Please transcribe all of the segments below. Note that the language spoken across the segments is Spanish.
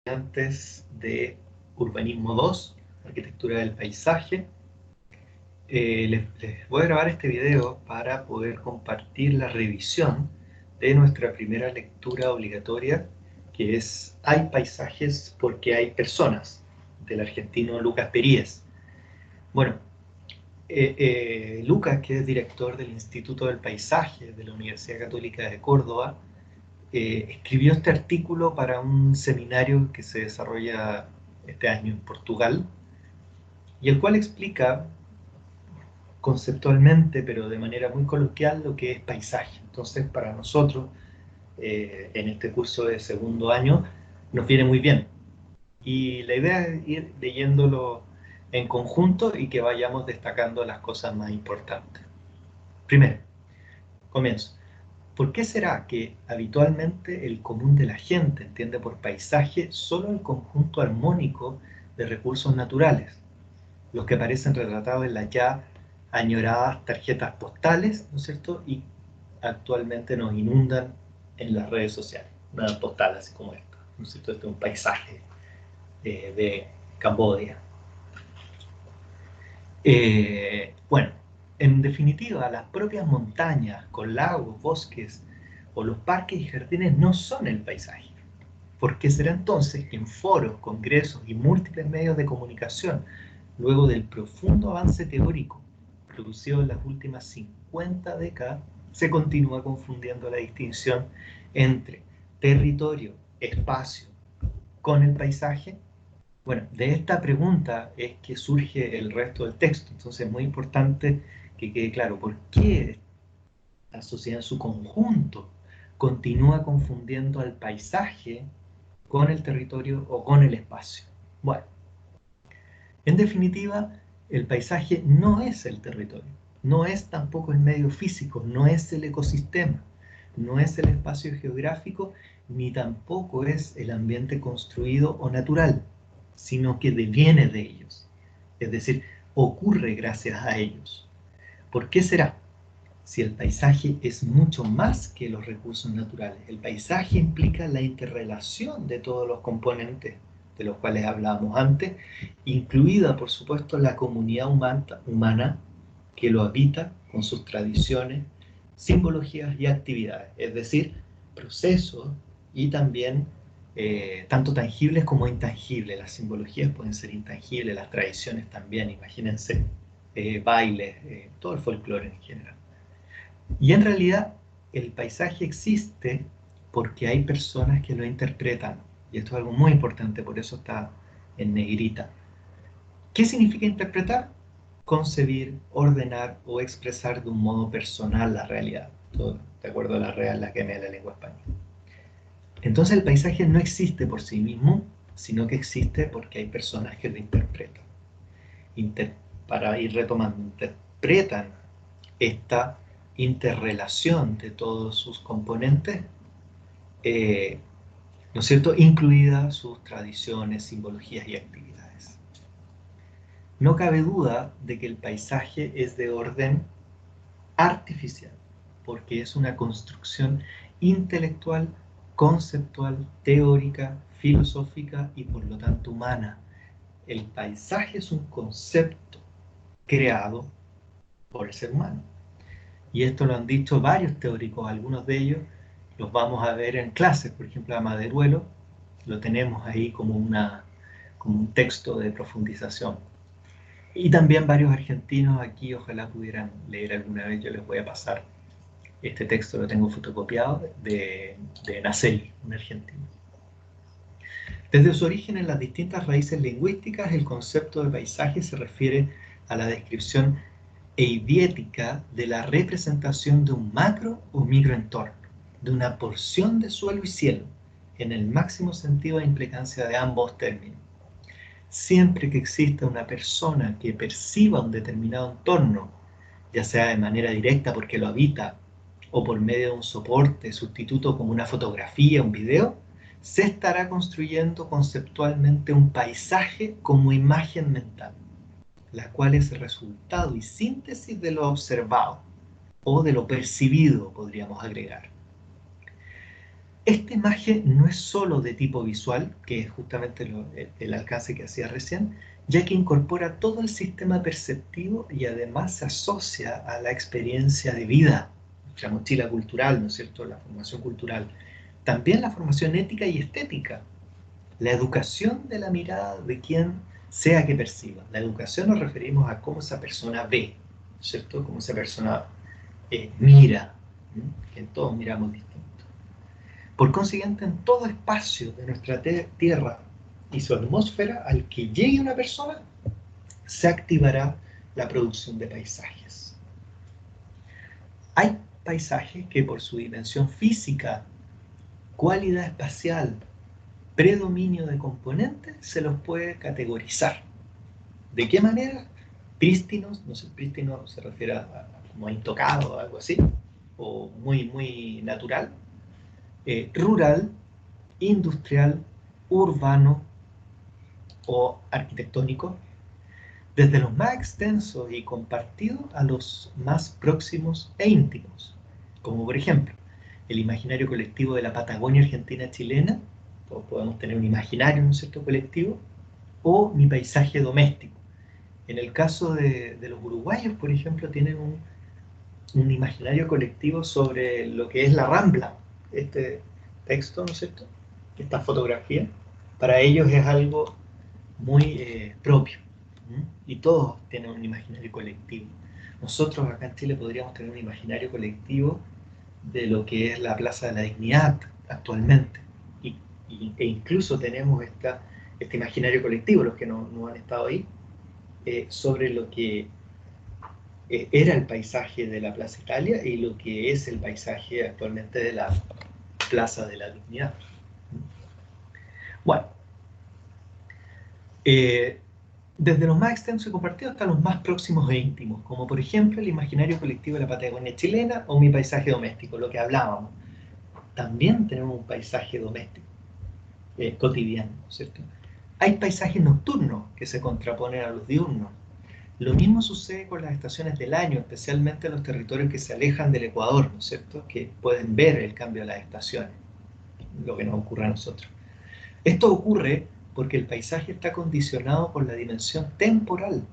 estudiantes de Urbanismo 2, Arquitectura del Paisaje. Les voy a grabar este video para poder compartir la revisión de nuestra primera lectura obligatoria, que es Hay paisajes porque hay personas, del argentino Lucas Períez. Bueno, Lucas, que es director del Instituto del Paisaje de la Universidad Católica de Córdoba, escribió este artículo para un seminario que se desarrolla este año en Portugal, y el cual explica conceptualmente, pero de manera muy coloquial, lo que es paisaje. Entonces, para nosotros, en este curso de segundo año, nos viene muy bien. Y la idea es ir leyéndolo en conjunto y que vayamos destacando las cosas más importantes. Primero, comienzo. ¿Por qué será que habitualmente el común de la gente entiende por paisaje solo el conjunto armónico de recursos naturales, los que aparecen retratados en las ya añoradas tarjetas postales, ¿no es cierto? Y actualmente nos inundan en las redes sociales, una postal así como esta, ¿no es cierto? Este es un paisaje de Camboya. Bueno, en definitiva, las propias montañas con lagos, bosques o los parques y jardines no son el paisaje. ¿Por qué será entonces que en foros, congresos y múltiples medios de comunicación, luego del profundo avance teórico producido en las últimas 50 décadas, se continúa confundiendo la distinción entre territorio, espacio, con el paisaje? Bueno, de esta pregunta es que surge el resto del texto. Entonces es muy importante que quede claro por qué la sociedad en su conjunto continúa confundiendo al paisaje con el territorio o con el espacio. Bueno, en definitiva, el paisaje no es el territorio, no es tampoco el medio físico, no es el ecosistema, no es el espacio geográfico, ni tampoco es el ambiente construido o natural, sino que deviene de ellos, es decir, ocurre gracias a ellos. ¿Por qué será? Si el paisaje es mucho más que los recursos naturales. El paisaje implica la interrelación de todos los componentes de los cuales hablábamos antes, incluida, por supuesto, la comunidad humana que lo habita con sus tradiciones, simbologías y actividades, es decir, procesos y también tanto tangibles como intangibles. Las simbologías pueden ser intangibles, las tradiciones también, imagínense, bailes, todo el folclore en general. Y en realidad el paisaje existe porque hay personas que lo interpretan. Y esto es algo muy importante, por eso está en negrita. ¿Qué significa interpretar? Concebir, ordenar o expresar de un modo personal la realidad. Todo de acuerdo a la Real Academia de la Lengua Española. Entonces el paisaje no existe por sí mismo, sino que existe porque hay personas que lo interpretan. Para ir retomando, interpretan esta interrelación de todos sus componentes, ¿no es cierto?, incluidas sus tradiciones, simbologías y actividades. No cabe duda de que el paisaje es de orden artificial, porque es una construcción intelectual, conceptual, teórica, filosófica y por lo tanto humana. El paisaje es un concepto creado por el ser humano. Y esto lo han dicho varios teóricos, algunos de ellos los vamos a ver en clases. Por ejemplo, a Maderuelo lo tenemos ahí como un texto de profundización. Y también varios argentinos aquí, ojalá pudieran leer alguna vez, yo les voy a pasar este texto, lo tengo fotocopiado, de Naceli, un argentino. Desde su origen en las distintas raíces lingüísticas, el concepto de paisaje se refiere a la descripción eidiética de la representación de un macro o microentorno, de una porción de suelo y cielo, en el máximo sentido de implicancia de ambos términos. Siempre que exista una persona que perciba un determinado entorno, ya sea de manera directa porque lo habita, o por medio de un soporte sustituto como una fotografía, un video, se estará construyendo conceptualmente un paisaje como imagen mental, la cual es el resultado y síntesis de lo observado, o de lo percibido, podríamos agregar. Esta imagen no es solo de tipo visual, que es justamente el alcance que hacía recién, ya que incorpora todo el sistema perceptivo y además se asocia a la experiencia de vida, la mochila cultural, ¿no es cierto?, la formación cultural. También la formación ética y estética, la educación de la mirada de quien sea que perciba. La educación nos referimos a cómo esa persona ve, ¿cierto?, cómo esa persona mira, ¿no?, que todos miramos distinto. Por consiguiente, en todo espacio de nuestra Tierra y su atmósfera, al que llegue una persona, se activará la producción de paisajes. Hay paisajes que por su dimensión física, cualidad espacial, predominio de componentes, se los puede categorizar. ¿De qué manera? Prístinos, no sé, prístino se refiere a como intocado o algo así, o muy natural, rural, industrial, urbano o arquitectónico, desde los más extensos y compartidos a los más próximos e íntimos, como por ejemplo el imaginario colectivo de la Patagonia argentina chilena, todos podemos tener un imaginario, ¿no es cierto?, colectivo, o mi paisaje doméstico. En el caso de los uruguayos, por ejemplo, tienen un imaginario colectivo sobre lo que es la Rambla, este texto, ¿no es cierto?, esta fotografía, para ellos es algo muy propio, ¿m? Y todos tienen un imaginario colectivo. Nosotros acá en Chile podríamos tener un imaginario colectivo de lo que es la Plaza de la Dignidad actualmente, e incluso tenemos este imaginario colectivo, los que no han estado ahí, sobre lo que era el paisaje de la Plaza Italia y lo que es el paisaje actualmente de la Plaza de la Dignidad. Bueno, desde los más extensos y compartidos hasta los más próximos e íntimos, como por ejemplo el imaginario colectivo de la Patagonia chilena o mi paisaje doméstico, lo que hablábamos. También tenemos un paisaje doméstico, cotidiano, ¿cierto? Hay paisajes nocturnos que se contraponen a los diurnos. Lo mismo sucede con las estaciones del año, especialmente en los territorios que se alejan del Ecuador, ¿no es cierto?, que pueden ver el cambio de las estaciones, lo que nos ocurre a nosotros. Esto ocurre porque el paisaje está condicionado por la dimensión temporal.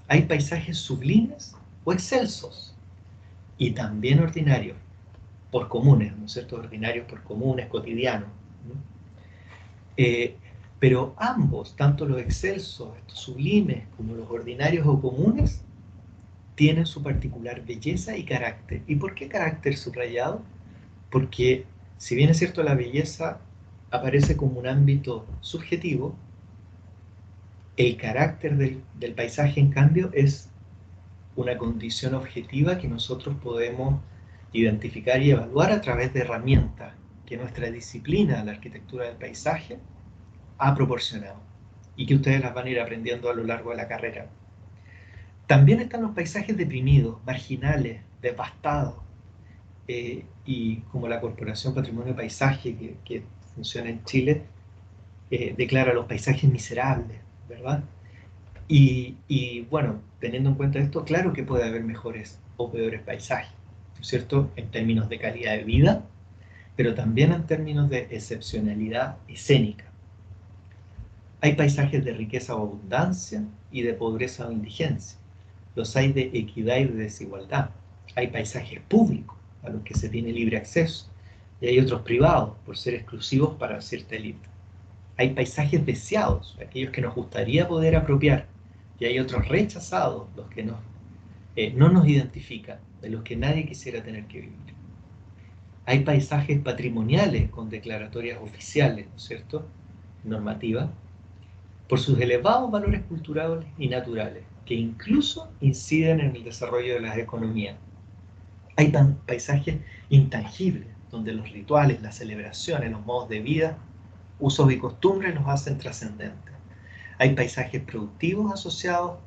Hay paisajes sublimes o excelsos y también ordinarios, por comunes, ¿no es cierto?, ordinarios por comunes, cotidianos, ¿no? Pero ambos, tanto los excelsos, estos sublimes, como los ordinarios o comunes, tienen su particular belleza y carácter. ¿Y por qué carácter subrayado? Porque, si bien es cierto, la belleza aparece como un ámbito subjetivo, el carácter del paisaje, en cambio, es una condición objetiva que nosotros podemos identificar y evaluar a través de herramientas que nuestra disciplina, la arquitectura del paisaje, ha proporcionado y que ustedes las van a ir aprendiendo a lo largo de la carrera. También están los paisajes deprimidos, marginales, devastados, y como la Corporación Patrimonio Paisaje que funciona en Chile, declara los paisajes miserables, ¿verdad? Y bueno, teniendo en cuenta esto, claro que puede haber mejores o peores paisajes, ¿no es cierto?, en términos de calidad de vida, pero también en términos de excepcionalidad escénica. Hay paisajes de riqueza o abundancia y de pobreza o indigencia. Los hay de equidad y de desigualdad. Hay paisajes públicos a los que se tiene libre acceso y hay otros privados por ser exclusivos para cierta élite. Hay paisajes deseados, aquellos que nos gustaría poder apropiar, y hay otros rechazados, los que no nos identifican, de los que nadie quisiera tener que vivir. Hay paisajes patrimoniales con declaratorias oficiales, ¿no es cierto?, normativas, por sus elevados valores culturales y naturales, que incluso inciden en el desarrollo de las economías. Hay paisajes intangibles, donde los rituales, las celebraciones, los modos de vida, usos y costumbres los hacen trascendentes. Hay paisajes productivos asociados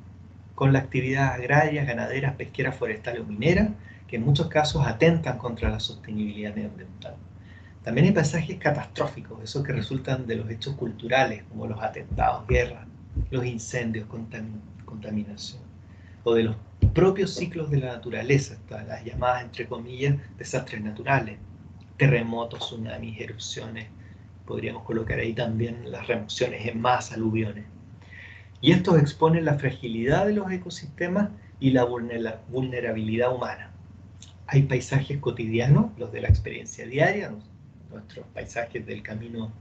con la actividad agraria, ganaderas, pesqueras, forestales o mineras, que en muchos casos atentan contra la sostenibilidad medioambiental. También hay paisajes catastróficos, esos que resultan de los hechos culturales, como los atentados, guerras, los incendios, contaminación, o de los propios ciclos de la naturaleza, las llamadas, entre comillas, desastres naturales, terremotos, tsunamis, erupciones. Podríamos colocar ahí también las remociones en masa, aluviones. Y estos exponen la fragilidad de los ecosistemas y la vulnerabilidad humana. Hay paisajes cotidianos, los de la experiencia diaria, nuestros paisajes del camino, ¿no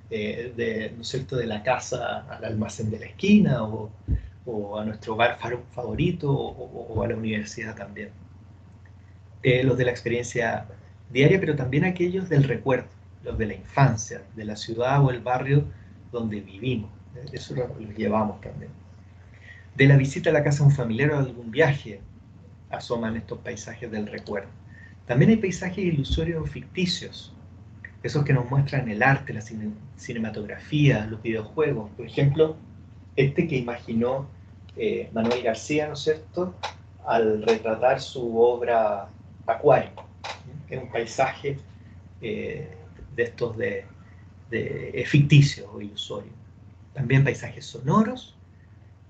es cierto?, de la casa al almacén de la esquina, o a nuestro hogar favorito, o a la universidad también. Los de la experiencia diaria, pero también aquellos del recuerdo, los de la infancia, de la ciudad o el barrio donde vivimos. Eso lo llevamos también. De la visita a la casa de un familiar o algún viaje, asoman estos paisajes del recuerdo. También hay paisajes ilusorios o ficticios, esos que nos muestran el arte, la cinematografía, los videojuegos. Por ejemplo, este que imaginó Manuel García, ¿no es cierto?, al retratar su obra Acuario, que es un paisaje de estos de ficticios o ilusorios. También paisajes sonoros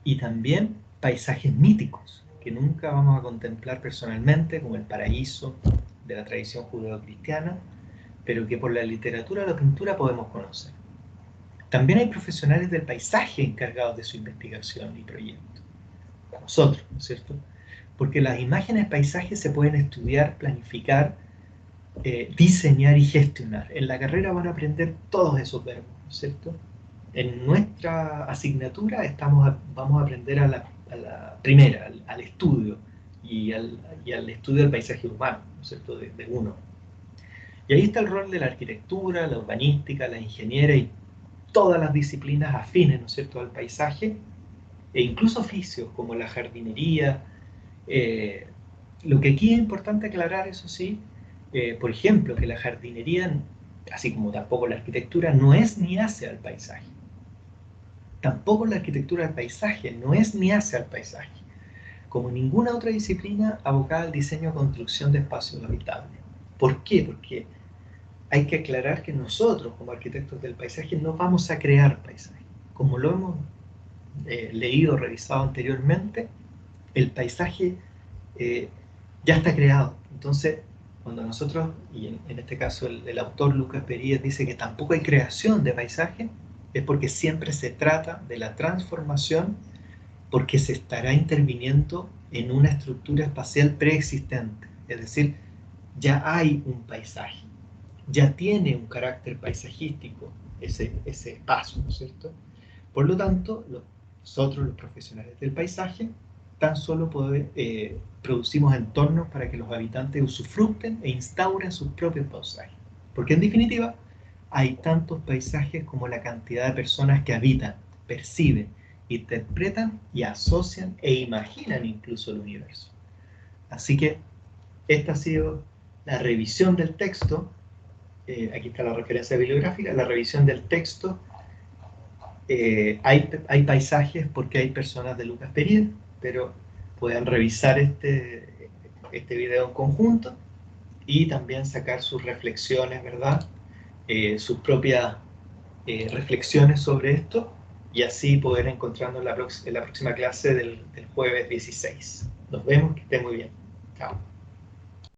y también paisajes míticos que nunca vamos a contemplar personalmente, como el paraíso de la tradición judeocristiana, pero que por la literatura o la pintura podemos conocer. También hay profesionales del paisaje encargados de su investigación y proyecto. Nosotros, ¿no es cierto? Porque las imágenes paisajes se pueden estudiar, planificar, diseñar y gestionar. En la carrera van a aprender todos esos verbos, ¿no es cierto? En nuestra asignatura vamos a aprender a la primera, al estudio y al estudio del paisaje urbano, ¿no es cierto?, de uno. Y ahí está el rol de la arquitectura, la urbanística, la ingeniería y todas las disciplinas afines, ¿no es cierto?, al paisaje, e incluso oficios como la jardinería. Lo que aquí es importante aclarar, eso sí, por ejemplo, que la jardinería, así como tampoco la arquitectura, no es ni hace al paisaje. Tampoco la arquitectura del paisaje no es ni hace al paisaje, como ninguna otra disciplina abocada al diseño o construcción de espacios habitables. ¿Por qué? Porque hay que aclarar que nosotros, como arquitectos del paisaje, no vamos a crear paisaje. Como lo hemos leído, revisado anteriormente, el paisaje ya está creado. Entonces, cuando nosotros, y en este caso el autor Lucas Perías dice que tampoco hay creación de paisaje, es porque siempre se trata de la transformación, porque se estará interviniendo en una estructura espacial preexistente. Es decir, ya hay un paisaje, ya tiene un carácter paisajístico ese espacio, ¿no es cierto? Por lo tanto, nosotros, los profesionales del paisaje, tan solo producimos entornos para que los habitantes usufructen e instauren sus propios paisajes. Porque en definitiva, hay tantos paisajes como la cantidad de personas que habitan, perciben, interpretan y asocian e imaginan incluso el universo. Así que esta ha sido la revisión del texto. Aquí está la referencia bibliográfica, la revisión del texto. Hay paisajes porque hay personas de Lucas Perías, pero pueden revisar este video en conjunto y también sacar sus reflexiones, ¿verdad? Sus propias reflexiones sobre esto, y así poder encontrarnos en la próxima clase del jueves 16. Nos vemos, que estén muy bien. Chao.